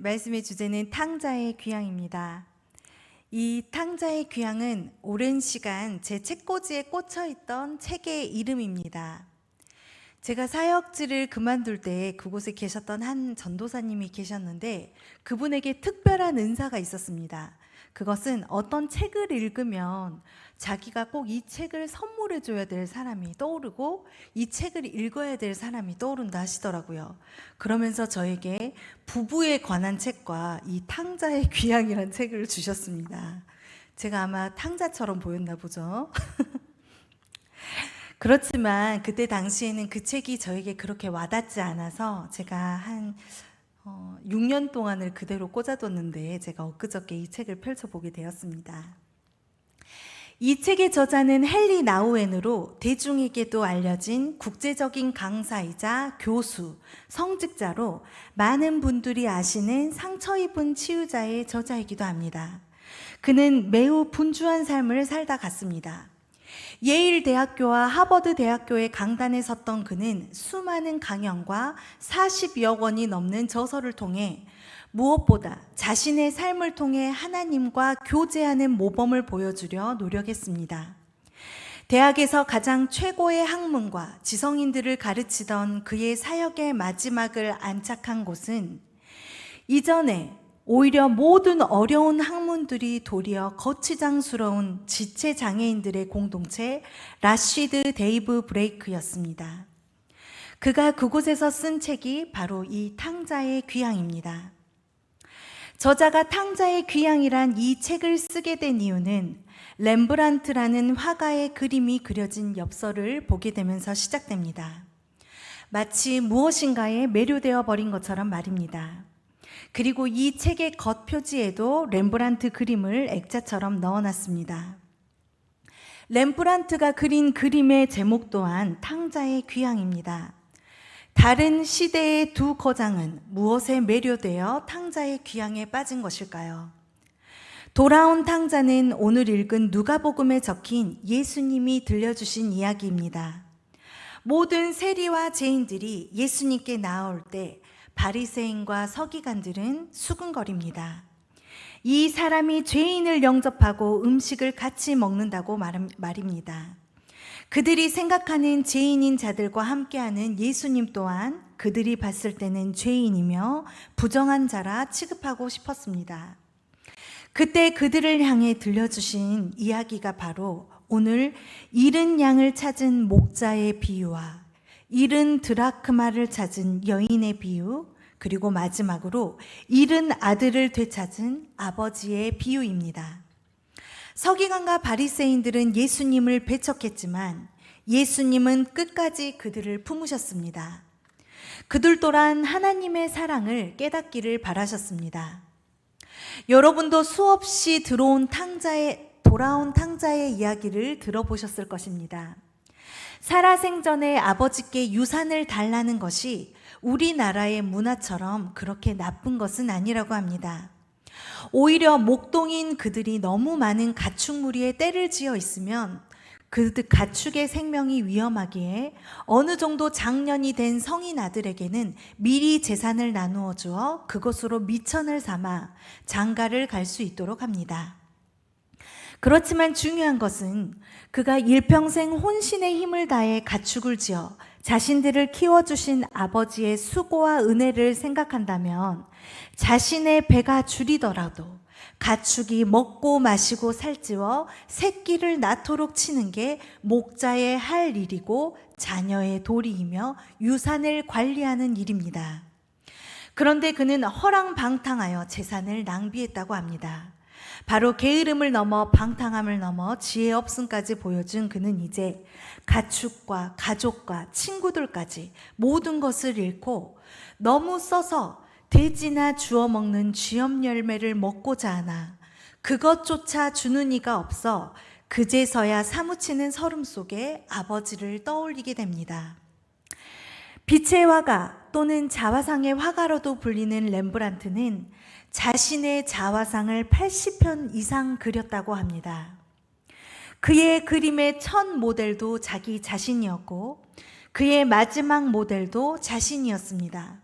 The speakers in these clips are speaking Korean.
말씀의 주제는 탕자의 귀향입니다. 이 탕자의 귀향은 오랜 시간 제 책꽂이에 꽂혀있던 책의 이름입니다. 제가 사역지를 그만둘 때 그곳에 계셨던 한 전도사님이 계셨는데 그분에게 특별한 은사가 있었습니다. 그것은 어떤 책을 읽으면 자기가 꼭 이 책을 선물해 줘야 될 사람이 떠오르고 이 책을 읽어야 될 사람이 떠오른다 하시더라고요. 그러면서 저에게 부부에 관한 책과 이 탕자의 귀향이라는 책을 주셨습니다. 제가 아마 탕자처럼 보였나 보죠. 그렇지만 그때 당시에는 그 책이 저에게 그렇게 와닿지 않아서 제가 한 6년 동안을 그대로 꽂아뒀는데 제가 엊그저께 이 책을 펼쳐보게 되었습니다. 이 책의 저자는 헨리 나우엔으로 대중에게도 알려진 국제적인 강사이자 교수, 성직자로 많은 분들이 아시는 상처 입은 치유자의 저자이기도 합니다. 그는 매우 분주한 삶을 살다 갔습니다. 예일 대학교와 하버드 대학교의 강단에 섰던 그는 수많은 강연과 40여 권이 넘는 저서를 통해 무엇보다 자신의 삶을 통해 하나님과 교제하는 모범을 보여주려 노력했습니다. 대학에서 가장 최고의 학문과 지성인들을 가르치던 그의 사역의 마지막을 안착한 곳은 이전에 오히려 모든 어려운 학문들이 도리어 거치장스러운 지체장애인들의 공동체 라시드 데이브 브레이크였습니다. 그가 그곳에서 쓴 책이 바로 이 탕자의 귀향입니다. 저자가 탕자의 귀향이란 이 책을 쓰게 된 이유는 렘브란트라는 화가의 그림이 그려진 엽서를 보게 되면서 시작됩니다. 마치 무엇인가에 매료되어 버린 것처럼 말입니다. 그리고 이 책의 겉표지에도 렘브란트 그림을 액자처럼 넣어놨습니다. 렘브란트가 그린 그림의 제목 또한 탕자의 귀향입니다. 다른 시대의 두 거장은 무엇에 매료되어 탕자의 귀향에 빠진 것일까요? 돌아온 탕자는 오늘 읽은 누가복음에 적힌 예수님이 들려주신 이야기입니다. 모든 세리와 죄인들이 예수님께 나아올 때 바리새인과 서기관들은 수군거립니다. 이 사람이 죄인을 영접하고 음식을 같이 먹는다고 말입니다. 그들이 생각하는 죄인인 자들과 함께하는 예수님 또한 그들이 봤을 때는 죄인이며 부정한 자라 취급하고 싶었습니다. 그때 그들을 향해 들려주신 이야기가 바로 오늘 잃은 양을 찾은 목자의 비유와 잃은 드라크마를 찾은 여인의 비유, 그리고 마지막으로 잃은 아들을 되찾은 아버지의 비유입니다. 서기관과 바리새인들은 예수님을 배척했지만 예수님은 끝까지 그들을 품으셨습니다. 그들 또한 하나님의 사랑을 깨닫기를 바라셨습니다. 여러분도 수없이 돌아온 탕자의 이야기를 들어보셨을 것입니다. 살아생전에 아버지께 유산을 달라는 것이 우리나라의 문화처럼 그렇게 나쁜 것은 아니라고 합니다. 오히려 목동인 그들이 너무 많은 가축무리에 떼를 지어 있으면 그 가축의 생명이 위험하기에 어느 정도 장년이 된 성인 아들에게는 미리 재산을 나누어 주어 그것으로 미천을 삼아 장가를 갈 수 있도록 합니다. 그렇지만 중요한 것은 그가 일평생 혼신의 힘을 다해 가축을 지어 자신들을 키워주신 아버지의 수고와 은혜를 생각한다면 자신의 배가 줄이더라도 가축이 먹고 마시고 살찌워 새끼를 낳도록 치는 게 목자의 할 일이고 자녀의 도리이며 유산을 관리하는 일입니다. 그런데 그는 허랑방탕하여 재산을 낭비했다고 합니다. 바로 게으름을 넘어 방탕함을 넘어 지혜 없음까지 보여준 그는 이제 가축과 가족과 친구들까지 모든 것을 잃고 너무 써서 돼지나 주워 먹는 쥐염 열매를 먹고자 하나 그것조차 주는 이가 없어 그제서야 사무치는 서름 속에 아버지를 떠올리게 됩니다. 빛의 화가 또는 자화상의 화가로도 불리는 렘브란트는 자신의 자화상을 80편 이상 그렸다고 합니다. 그의 그림의 첫 모델도 자기 자신이었고 그의 마지막 모델도 자신이었습니다.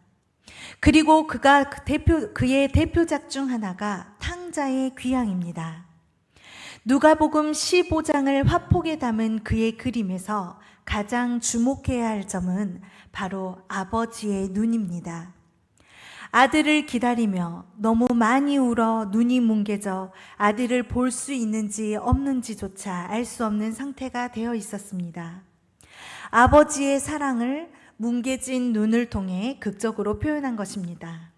그리고 그의 대표작 중 하나가 탕자의 귀향입니다. 누가복음 15장을 화폭에 담은 그의 그림에서 가장 주목해야 할 점은 바로 아버지의 눈입니다. 아들을 기다리며 너무 많이 울어 눈이 뭉개져 아들을 볼 수 있는지 없는지조차 알 수 없는 상태가 되어 있었습니다. 아버지의 사랑을 뭉개진 눈을 통해 극적으로 표현한 것입니다.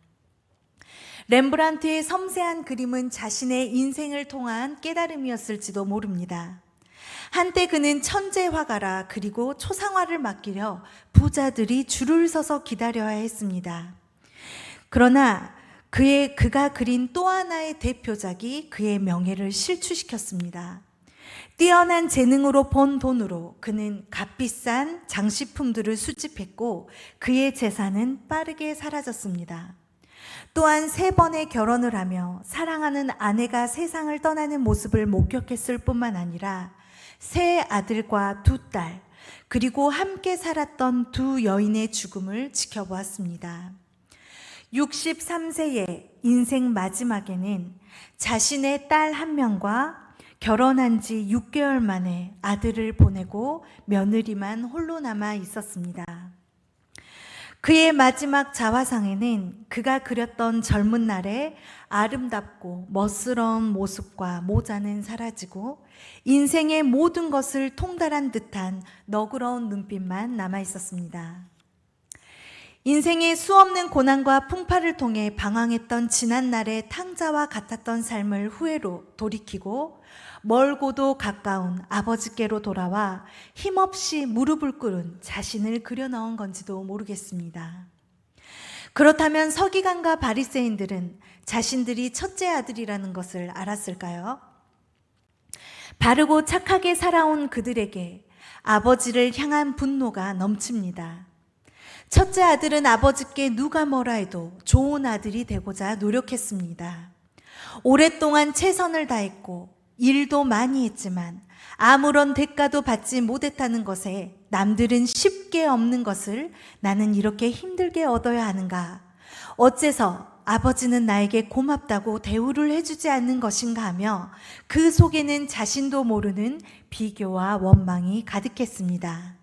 렘브란트의 섬세한 그림은 자신의 인생을 통한 깨달음이었을지도 모릅니다. 한때 그는 천재 화가라 그리고 초상화를 맡기려 부자들이 줄을 서서 기다려야 했습니다. 그러나 그가 그린 또 하나의 대표작이 그의 명예를 실추시켰습니다. 뛰어난 재능으로 번 돈으로 그는 값비싼 장식품들을 수집했고 그의 재산은 빠르게 사라졌습니다. 또한 3번의 결혼을 하며 사랑하는 아내가 세상을 떠나는 모습을 목격했을 뿐만 아니라 3 아들과 2 딸, 그리고 함께 살았던 2 여인의 죽음을 지켜보았습니다. 63세의 인생 마지막에는 자신의 딸 1명과 결혼한 지 6개월 만에 아들을 보내고 며느리만 홀로 남아 있었습니다. 그의 마지막 자화상에는 그가 그렸던 젊은 날의 아름답고 멋스러운 모습과 모자는 사라지고 인생의 모든 것을 통달한 듯한 너그러운 눈빛만 남아 있었습니다. 인생의 수없는 고난과 풍파를 통해 방황했던 지난날의 탕자와 같았던 삶을 후회로 돌이키고 멀고도 가까운 아버지께로 돌아와 힘없이 무릎을 꿇은 자신을 그려넣은 건지도 모르겠습니다. 그렇다면 서기관과 바리새인들은 자신들이 첫째 아들이라는 것을 알았을까요? 바르고 착하게 살아온 그들에게 아버지를 향한 분노가 넘칩니다. 첫째 아들은 아버지께 누가 뭐라 해도 좋은 아들이 되고자 노력했습니다. 오랫동안 최선을 다했고 일도 많이 했지만 아무런 대가도 받지 못했다는 것에 남들은 쉽게 얻는 것을 나는 이렇게 힘들게 얻어야 하는가? 어째서 아버지는 나에게 고맙다고 대우를 해주지 않는 것인가 하며 그 속에는 자신도 모르는 비교와 원망이 가득했습니다.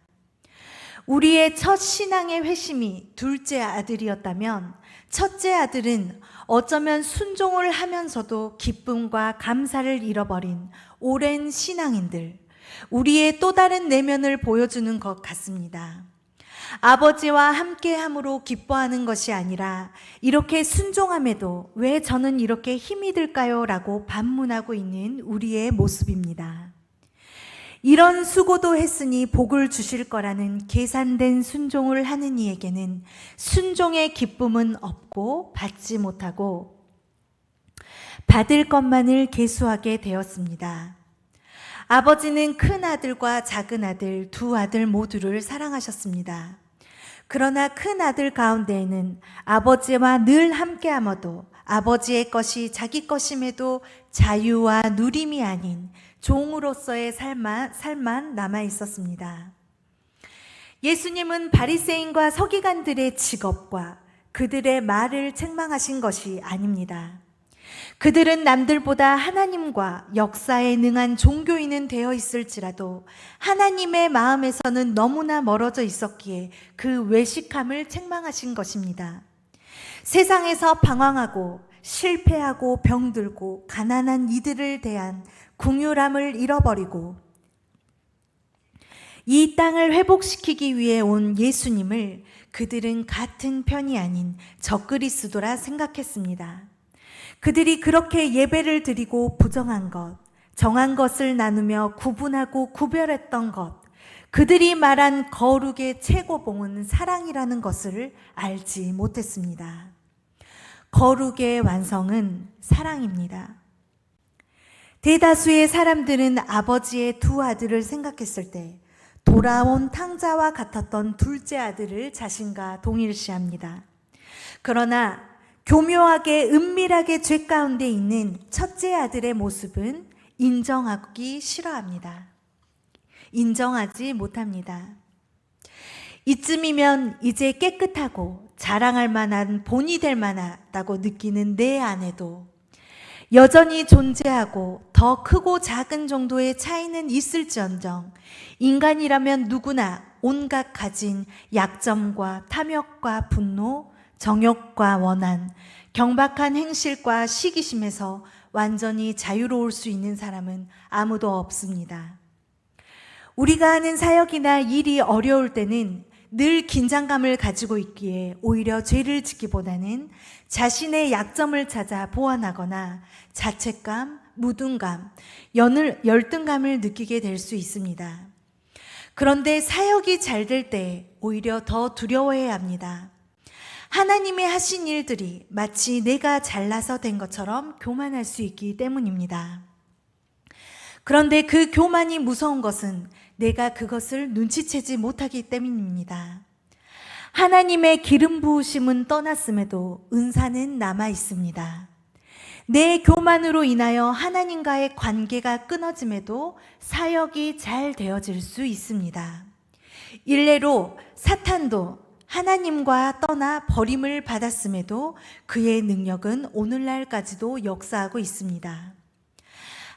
우리의 첫 신앙의 회심이 둘째 아들이었다면 첫째 아들은 어쩌면 순종을 하면서도 기쁨과 감사를 잃어버린 오랜 신앙인들, 우리의 또 다른 내면을 보여주는 것 같습니다. 아버지와 함께함으로 기뻐하는 것이 아니라 이렇게 순종함에도 왜 저는 이렇게 힘이 들까요? 라고 반문하고 있는 우리의 모습입니다. 이런 수고도 했으니 복을 주실 거라는 계산된 순종을 하는 이에게는 순종의 기쁨은 없고 받지 못하고 받을 것만을 계수하게 되었습니다. 아버지는 큰 아들과 작은 아들, 2 아들 모두를 사랑하셨습니다. 그러나 큰 아들 가운데에는 아버지와 늘 함께하며도 아버지의 것이 자기 것임에도 자유와 누림이 아닌 종으로서의 삶만 남아 있었습니다. 예수님은 바리새인과 서기관들의 직업과 그들의 말을 책망하신 것이 아닙니다. 그들은 남들보다 하나님과 역사에 능한 종교인은 되어 있을지라도 하나님의 마음에서는 너무나 멀어져 있었기에 그 외식함을 책망하신 것입니다. 세상에서 방황하고 실패하고 병들고 가난한 이들을 대한 긍휼함을 잃어버리고 이 땅을 회복시키기 위해 온 예수님을 그들은 같은 편이 아닌 적그리스도라 생각했습니다. 그들이 그렇게 예배를 드리고 부정한 것, 정한 것을 나누며 구분하고 구별했던 것, 그들이 말한 거룩의 최고봉은 사랑이라는 것을 알지 못했습니다. 거룩의 완성은 사랑입니다. 대다수의 사람들은 아버지의 2 아들을 생각했을 때 돌아온 탕자와 같았던 둘째 아들을 자신과 동일시합니다. 그러나 교묘하게 은밀하게 죄 가운데 있는 첫째 아들의 모습은 인정하기 싫어합니다. 인정하지 못합니다. 이쯤이면 이제 깨끗하고 자랑할 만한 본이 될 만하다고 느끼는 내 안에도 여전히 존재하고 더 크고 작은 정도의 차이는 있을지언정 인간이라면 누구나 온갖 가진 약점과 탐욕과 분노, 정욕과 원한, 경박한 행실과 시기심에서 완전히 자유로울 수 있는 사람은 아무도 없습니다. 우리가 하는 사역이나 일이 어려울 때는 늘 긴장감을 가지고 있기에 오히려 죄를 짓기보다는 자신의 약점을 찾아 보완하거나 자책감, 무능감, 열등감을 느끼게 될 수 있습니다. 그런데 사역이 잘 될 때 오히려 더 두려워해야 합니다. 하나님의 하신 일들이 마치 내가 잘나서 된 것처럼 교만할 수 있기 때문입니다. 그런데 그 교만이 무서운 것은 내가 그것을 눈치채지 못하기 때문입니다. 하나님의 기름 부으심은 떠났음에도 은사는 남아 있습니다. 내 교만으로 인하여 하나님과의 관계가 끊어짐에도 사역이 잘 되어질 수 있습니다. 일례로 사탄도 하나님과 떠나 버림을 받았음에도 그의 능력은 오늘날까지도 역사하고 있습니다.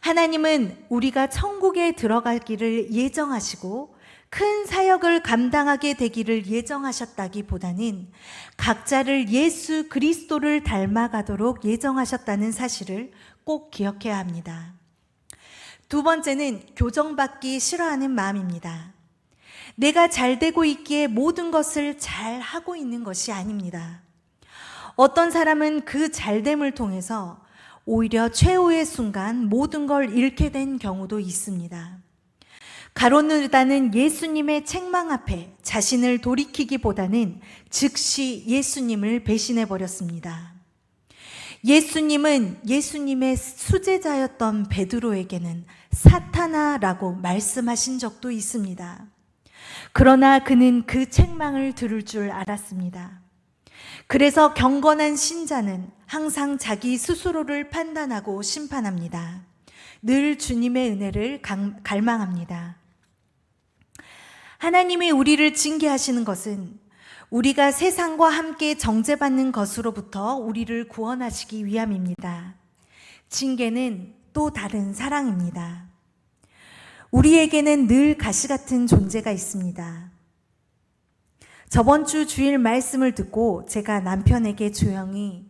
하나님은 우리가 천국에 들어갈 길을 예정하시고 큰 사역을 감당하게 되기를 예정하셨다기보다는 각자를 예수 그리스도를 닮아가도록 예정하셨다는 사실을 꼭 기억해야 합니다. 두 번째는 교정받기 싫어하는 마음입니다. 내가 잘 되고 있기에 모든 것을 잘 하고 있는 것이 아닙니다. 어떤 사람은 그 잘됨을 통해서 오히려 최후의 순간 모든 걸 잃게 된 경우도 있습니다. 가론유다는 예수님의 책망 앞에 자신을 돌이키기보다는 즉시 예수님을 배신해 버렸습니다. 예수님은 예수님의 수제자였던 베드로에게는 사탄아라고 말씀하신 적도 있습니다. 그러나 그는 그 책망을 들을 줄 알았습니다. 그래서 경건한 신자는 항상 자기 스스로를 판단하고 심판합니다. 늘 주님의 은혜를 갈망합니다. 하나님이 우리를 징계하시는 것은 우리가 세상과 함께 정죄받는 것으로부터 우리를 구원하시기 위함입니다. 징계는 또 다른 사랑입니다. 우리에게는 늘 가시 같은 존재가 있습니다. 저번 주 주일 말씀을 듣고 제가 남편에게 조용히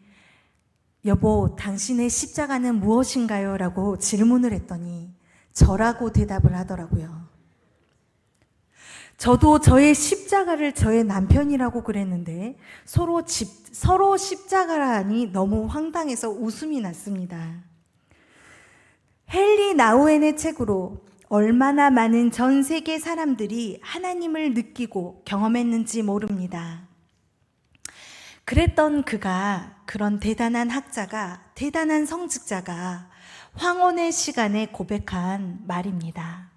여보, 당신의 십자가는 무엇인가요? 라고 질문을 했더니 저라고 대답을 하더라고요. 저도 저의 십자가를 저의 남편이라고 그랬는데 서로 십자가라니 너무 황당해서 웃음이 났습니다. 헨리 나우엔의 책으로 얼마나 많은 전 세계 사람들이 하나님을 느끼고 경험했는지 모릅니다. 그랬던 그가, 그런 대단한 학자가, 대단한 성직자가 황혼의 시간에 고백한 말입니다.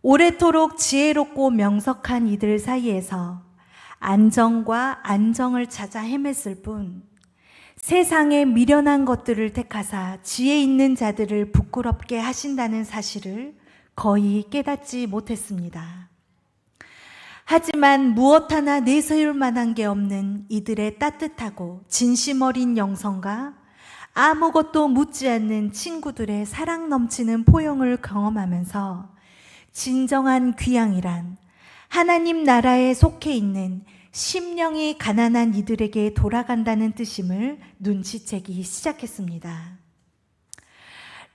오래도록 지혜롭고 명석한 이들 사이에서 안정과 안정을 찾아 헤맸을 뿐 세상의 미련한 것들을 택하사 지혜 있는 자들을 부끄럽게 하신다는 사실을 거의 깨닫지 못했습니다. 하지만 무엇 하나 내세울 만한 게 없는 이들의 따뜻하고 진심 어린 영성과 아무것도 묻지 않는 친구들의 사랑 넘치는 포용을 경험하면서 진정한 귀향이란 하나님 나라에 속해 있는 심령이 가난한 이들에게 돌아간다는 뜻임을 눈치채기 시작했습니다.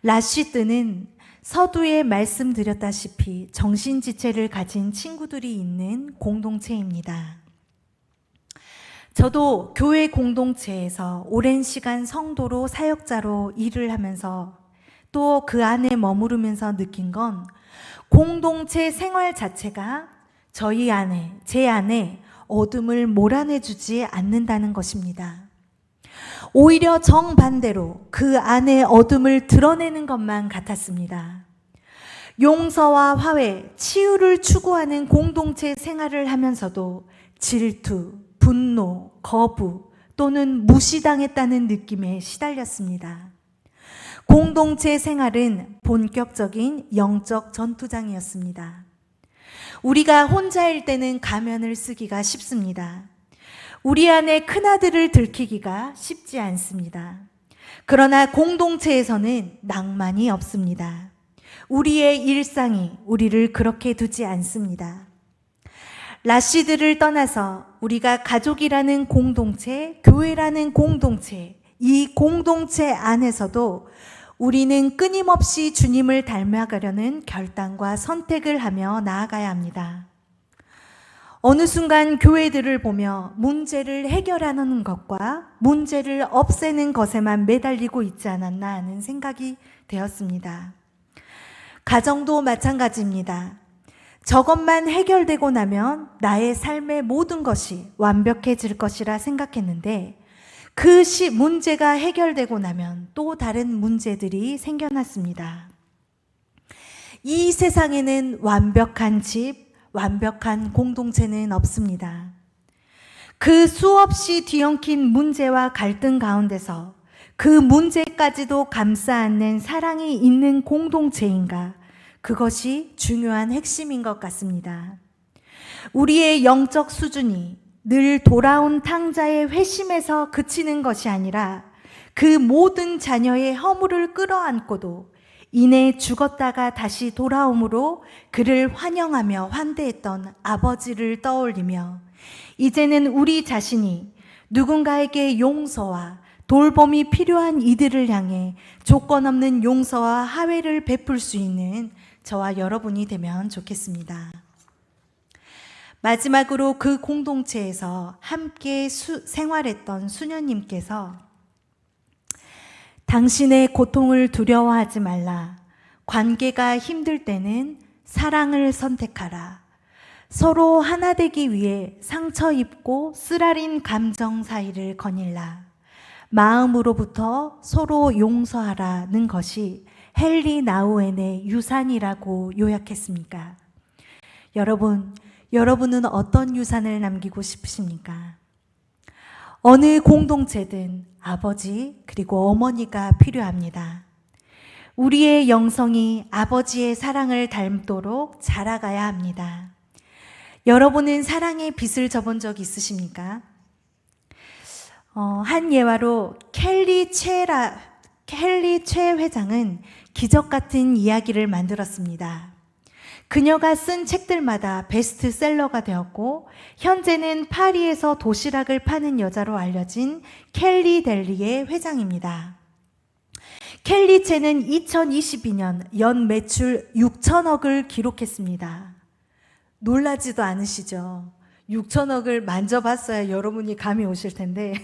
라쉬드는 서두에 말씀드렸다시피 정신지체를 가진 친구들이 있는 공동체입니다. 저도 교회 공동체에서 오랜 시간 성도로 사역자로 일을 하면서 또 그 안에 머무르면서 느낀 건 공동체 생활 자체가 제 안에 어둠을 몰아내주지 않는다는 것입니다. 오히려 정반대로 그 안에 어둠을 드러내는 것만 같았습니다. 용서와 화해, 치유를 추구하는 공동체 생활을 하면서도 질투, 분노, 거부 또는 무시당했다는 느낌에 시달렸습니다. 공동체 생활은 본격적인 영적 전투장이었습니다. 우리가 혼자일 때는 가면을 쓰기가 쉽습니다. 우리 안에 큰아들을 들키기가 쉽지 않습니다. 그러나 공동체에서는 낭만이 없습니다. 우리의 일상이 우리를 그렇게 두지 않습니다. 라시드를 떠나서 우리가 가족이라는 공동체, 교회라는 공동체, 이 공동체 안에서도 우리는 끊임없이 주님을 닮아가려는 결단과 선택을 하며 나아가야 합니다. 어느 순간 교회들을 보며 문제를 해결하는 것과 문제를 없애는 것에만 매달리고 있지 않았나 하는 생각이 되었습니다. 가정도 마찬가지입니다. 저것만 해결되고 나면 나의 삶의 모든 것이 완벽해질 것이라 생각했는데 그 문제가 해결되고 나면 또 다른 문제들이 생겨났습니다. 이 세상에는 완벽한 집, 완벽한 공동체는 없습니다. 그 수없이 뒤엉킨 문제와 갈등 가운데서 그 문제까지도 감싸 안는 사랑이 있는 공동체인가, 그것이 중요한 핵심인 것 같습니다. 우리의 영적 수준이 늘 돌아온 탕자의 회심에서 그치는 것이 아니라 그 모든 자녀의 허물을 끌어안고도 이내 죽었다가 다시 돌아옴으로 그를 환영하며 환대했던 아버지를 떠올리며 이제는 우리 자신이 누군가에게 용서와 돌봄이 필요한 이들을 향해 조건 없는 용서와 하회를 베풀 수 있는 저와 여러분이 되면 좋겠습니다. 마지막으로 그 공동체에서 함께 생활했던 수녀님께서 당신의 고통을 두려워하지 말라. 관계가 힘들 때는 사랑을 선택하라. 서로 하나 되기 위해 상처 입고 쓰라린 감정 사이를 거닐라. 마음으로부터 서로 용서하라는 것이 헨리 나우엔의 유산이라고 요약했습니까? 여러분은 어떤 유산을 남기고 싶으십니까? 어느 공동체든 아버지 그리고 어머니가 필요합니다. 우리의 영성이 아버지의 사랑을 닮도록 자라가야 합니다. 여러분은 사랑의 빚을 져본 적 있으십니까? 한 예화로 켈리 최 회장은 기적 같은 이야기를 만들었습니다. 그녀가 쓴 책들마다 베스트셀러가 되었고 현재는 파리에서 도시락을 파는 여자로 알려진 켈리 델리의 회장입니다. 켈리 채는 2022년 연 매출 6천억을 기록했습니다. 놀라지도 않으시죠? 6천억을 만져봤어야 여러분이 감이 오실 텐데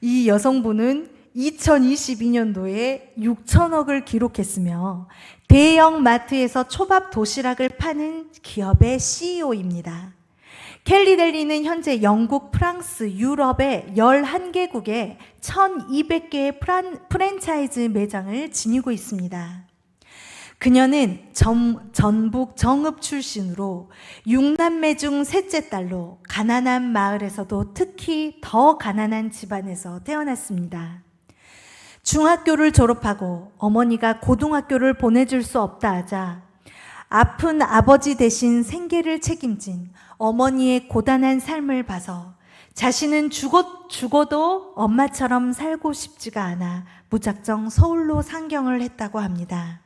이 여성분은 2022년도에 6천억을 기록했으며 대형 마트에서 초밥 도시락을 파는 기업의 CEO입니다. 켈리 델리는 현재 영국, 프랑스, 유럽의 11개국에 1200개의 프랜차이즈 매장을 지니고 있습니다. 그녀는 전북 정읍 출신으로 6남매 중 셋째 딸로 가난한 마을에서도 특히 더 가난한 집안에서 태어났습니다. 중학교를 졸업하고 어머니가 고등학교를 보내줄 수 없다 하자 아픈 아버지 대신 생계를 책임진 어머니의 고단한 삶을 봐서 자신은 죽어도 엄마처럼 살고 싶지가 않아 무작정 서울로 상경을 했다고 합니다.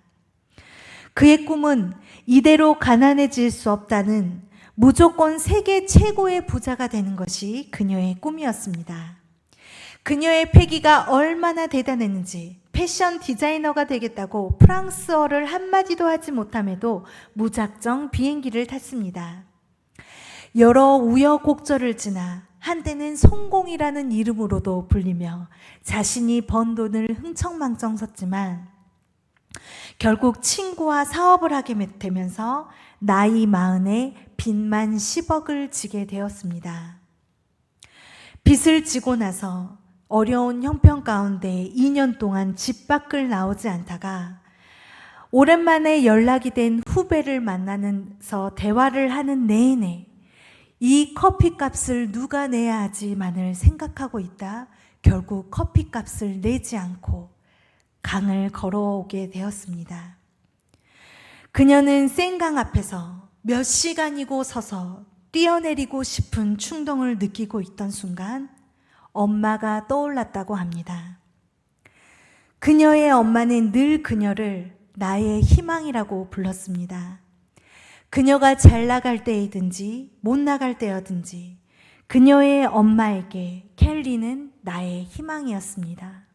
그의 꿈은 이대로 가난해질 수 없다는 무조건 세계 최고의 부자가 되는 것이 그녀의 꿈이었습니다. 그녀의 패기가 얼마나 대단했는지 패션 디자이너가 되겠다고 프랑스어를 한마디도 하지 못함에도 무작정 비행기를 탔습니다. 여러 우여곡절을 지나 한때는 성공이라는 이름으로도 불리며 자신이 번 돈을 흥청망청 썼지만 결국 친구와 사업을 하게 되면서 나이 40에 빚만 10억을 지게 되었습니다. 빚을 지고 나서 어려운 형편 가운데 2년 동안 집 밖을 나오지 않다가 오랜만에 연락이 된 후배를 만나면서 대화를 하는 내내 이 커피값을 누가 내야 하지만을 생각하고 있다 결국 커피값을 내지 않고 강을 걸어오게 되었습니다. 그녀는 센강 앞에서 몇 시간이고 서서 뛰어내리고 싶은 충동을 느끼고 있던 순간 엄마가 떠올랐다고 합니다. 그녀의 엄마는 늘 그녀를 나의 희망이라고 불렀습니다. 그녀가 잘 나갈 때이든지 못 나갈 때여든지 그녀의 엄마에게 켈리는 나의 희망이었습니다.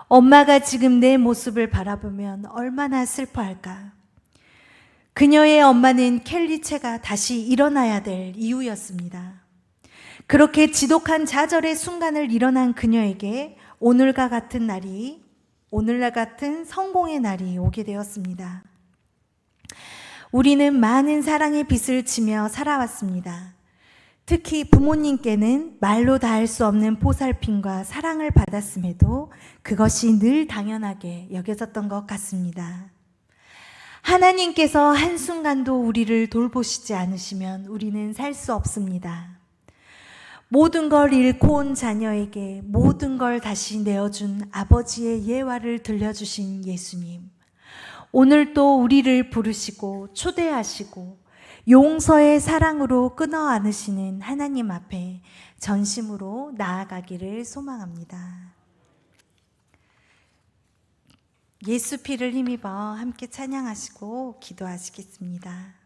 엄마가 지금 내 모습을 바라보면 얼마나 슬퍼할까? 그녀의 엄마는 켈리체가 다시 일어나야 될 이유였습니다. 그렇게 지독한 좌절의 순간을 일어난 그녀에게 오늘과 같은 성공의 날이 오게 되었습니다. 우리는 많은 사랑의 빚을 지며 살아왔습니다. 특히 부모님께는 말로 다할 수 없는 보살핌과 사랑을 받았음에도 그것이 늘 당연하게 여겨졌던 것 같습니다. 하나님께서 한순간도 우리를 돌보시지 않으시면 우리는 살 수 없습니다. 모든 걸 잃고 온 자녀에게 모든 걸 다시 내어준 아버지의 예화를 들려주신 예수님. 오늘 또 우리를 부르시고 초대하시고 용서의 사랑으로 끊어 안으시는 하나님 앞에 전심으로 나아가기를 소망합니다. 예수 피를 힘입어 함께 찬양하시고 기도하시겠습니다.